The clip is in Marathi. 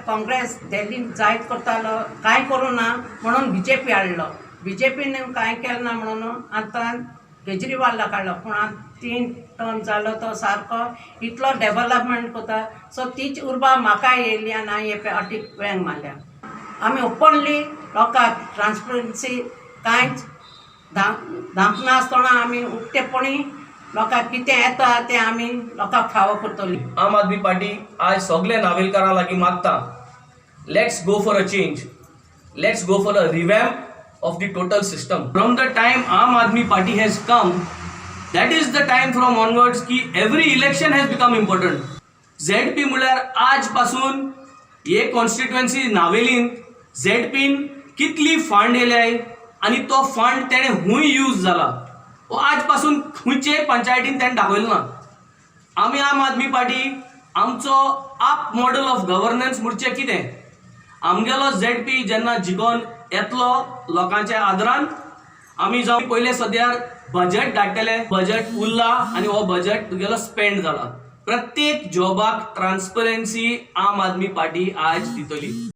काँग्रेस दिल्लीन जायत करतालो कांय करूं ना म्हणून बीजेपी हाडलो बीजेपीन कांय केलें ना म्हणून आतां केजरीवाला काडलो पूण आतां 3 टर्म जालो तो सारको इतलो डेव्हलपमेंट करता सो तीच उर्बा म्हाका येयली आनी हांवें हे फाटीक वेंग मारल्या आमी ओपनली लोकांक ट्रान्सपरन्सी कांयच धांपना आसतना आमी उक्तेपणी लोकांक कितें येता तें आमी लोकांक फावो करतली। आम आदमी पार्टी आज सगळे नावेलकारां लागीं मागता let's go for a change, let's go for a revamp of the total system. From the time Aam Aadmi Party has come, that is the time from onwards की every election has become important। ZP म्हळ्यार आज पासून हे कॉन्स्टिट्युएन्सी नावेलीन ZPन कितली फंड येयल्याय आनी तो फंड तेणे खूंय यूज जाला वो आज पासून खंयचे पंचायतीन तेणे दाखयलो ना। आमी आम आदमी पार्टी आमचो आप मॉडल ऑफ गव्हर्नन्स म्हणचें कितें आमगेलो ZP जेन्ना जिखोन येतलो लोकांच्या आदरान आमी जावन पयले सद्यार बजेट धाडटले बजेट उरला आनी हो बजेट तुगेलो स्पेंड जाला प्रत्येक जॉबाक ट्रान्सपरन्सी आम आदमी पार्टी आज दितली।